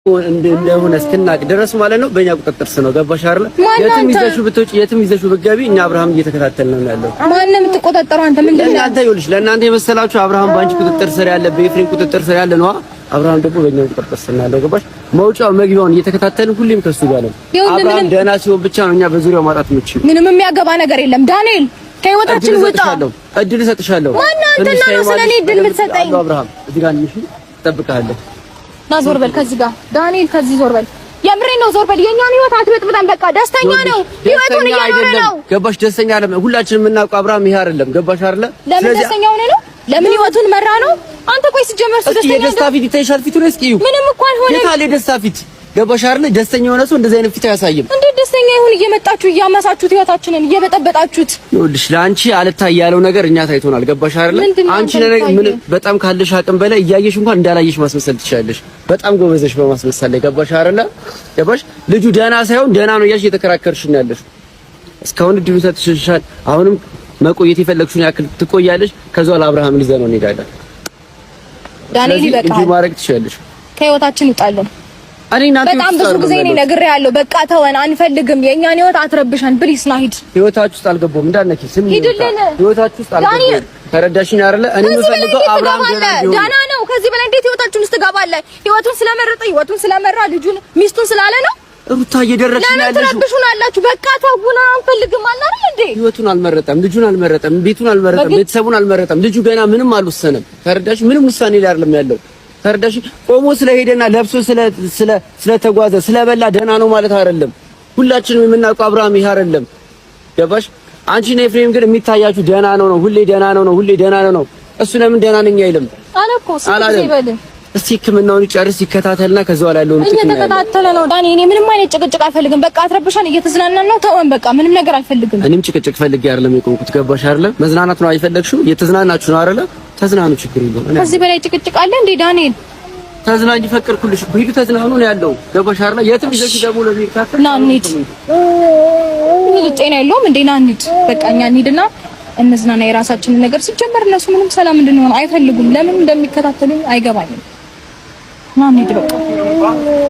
እንደሆነ እስክናቅ ድረስ ማለት ነው በእኛ ቁጥጥር ስር ነው። ገባሽ አይደል? የትም ይዘሽው ብትወጪ የትም ይዘሽው ብትገቢ እኛ አብርሃም እየተከታተልን ነው ያለው። ማንንም የምትቆጣጠረው አንተ ምንድን ነው? እናንተ ይኸውልሽ ለእናንተ የመሰላችሁ አብርሃም ባንቺ ቁጥጥር ስር ያለ በኤፍሬም ቁጥጥር ስር ያለ ነው። አብርሃም ደግሞ በእኛ ቁጥጥር ስር ነው ያለው። ገባሽ? መውጫው መግቢያውን እየተከታተልን ሁሌም ከሱ ጋር ነው። አብርሃም ደህና ሲሆን ብቻ ነው እኛ በዙሪያው ማጣት የምትችይው። ምንም የሚያገባ ነገር የለም ዳንኤል። ከህይወታችን ውጣ። እድል እሰጥሻለሁ። ማን አንተና ነው ስለኔ እድል የምትሰጠኝ? አብርሃም እዚህ ጋር ነሽ፣ እጠብቅሃለሁ። ና ዞር በል ከዚህ ጋር ዳንኤል፣ ከዚህ ዞር በል። የምሬን ነው፣ ዞር በል። የኛን ህይወት አትበጥብጠን። በቃ ደስተኛ ነው፣ ህይወቱን እየኖረ ነው። ገባሽ? ደስተኛ አይደለም። ሁላችንም የምናውቀው አብርሃም ይሄ አይደለም። ገባሽ አይደለ? ለምን ደስተኛ ሆነ ነው? ለምን ህይወቱን መራ ነው? አንተ ቆይ ሲጀመር ደስተኛ ነው። የደስታ ፊት ይታይሻል? ፊቱን እስኪ እዩ። ምንም እኮ አልሆነም። የታለ የደስታ ፊት? ገባሽ አይደለ? ደስተኛ የሆነ ሰው እንደዚህ አይነት ፊት አያሳይም። እንዴት ደስተኛ ይሁን? እየመጣችሁ እያመሳችሁት ህይወታችንን እየበጠበጣችሁት። ይኸውልሽ ለአንቺ አልታይ ያለው ነገር እኛ ታይቶናል። ገባሽ አይደለ? አንቺ ምን በጣም ካለሽ አቅም በላይ እያየሽ እንኳን እንዳላየሽ ማስመሰል ትችላለሽ። በጣም ጎበዘሽ በማስመሰል ላይ። ገባሽ አይደለ? ገባሽ? ልጁ ደህና ሳይሆን ደህና ነው እያልሽ እየተከራከርሽ ነው ያለሽ። እስካሁን እድሉ ሰጥሽሻል። አሁንም መቆየት የፈለግሽውን ያክል ትቆያለሽ። ከዛው ለአብርሃም ይዘህ ነው እንሄዳለን። ዳንኤል ይበቃል። እንጂ ማድረግ ትችላለሽ። ከህይወታችን ውጣለን። በጣም ብዙ ጊዜ እኔ ነግሬሃለሁ። በቃ ተወን፣ አንፈልግም። የኛን ህይወት አትረብሸን ፕሊስ። ና ሂድ። ህይወታችሁ ውስጥ አልገባም እንዳትነኪ። ስም ህይወታችሁ ውስጥ አልገባም። ተረዳሽኝ አይደለ? እኔ የምፈልገው አብርሃም ደህና ነው። ከዚህ በላይ እንዴት ህይወታችሁን ውስጥ ትገባለህ? ህይወቱን ስለመረጠ ህይወቱን ስለመራ ልጁን ሚስቱን ስላለ ነው። ሩታ እየደረስሽ ነው ያለሽው። ለምን ትረብሹናላችሁ? በቃ ተውና፣ አንፈልግም አለ አይደል እንዴ? ህይወቱን አልመረጠም፣ ልጁን አልመረጠም፣ ቤቱን አልመረጠም፣ ቤተሰቡን አልመረጠም። ልጁ ገና ምንም አልወሰነም። ተረዳሽ? ምንም ውሳኔ ላይ አይደለም ያለው። ተረዳሽ? ቆሞ ስለሄደና ለብሶ ስለተጓዘ ስለበላ ደህና ነው ማለት አይደለም። ሁላችንም የምናውቀው አብርሃም ይሄ አይደለም። ገባሽ? አንቺ ነው ኤፍሬም ግን የሚታያችሁ ደህና ነው፣ ሁሌ ደህና ነው፣ ሁሌ ደህና ነው። እሱ ለምን ደህና ነኝ አይልም አለኮ። ስለዚህ ይበል እስቲ ህክምናውን ይጨርስ ይከታተልና ከዛው ላይ ያለውን ጥቅም እየተከታተለ ነው። ዳኒ እኔ ምንም አይነት ጭቅጭቅ አልፈልግም። በቃ አትረብሻን፣ እየተዝናናን ነው። ተወን በቃ ምንም ነገር አልፈልግም። እኔም ጭቅጭቅ ፈልጌ አይደለም የቆምኩት። ገባሽ አይደለ? መዝናናት ነው አይፈለግሽው? እየተዝናናችሁ ነው አይደለ? ተዝናኑ፣ ችግር የለውም። ከዚህ በላይ ጭቅጭቅ አለ እንዴ ዳንኤል? ተዝናኝ ፈቀድኩልሽ። ሂዱ ተዝናኑ ነው ያለው። ገባሽ አይደለ? የትም ይዘሽ ደግሞ ነው የሚካተል። ና እንሂድ። ምን ጤና የለውም እንዴ? ና እንሂድ በቃ እኛ እንሂድና እንዝናና። የራሳችንን ነገር ሲጀመር እነሱ ምንም ሰላም እንድንሆን አይፈልጉም። ለምን እንደሚከታተሉኝ አይገባኝም። ና እንሂድ በቃ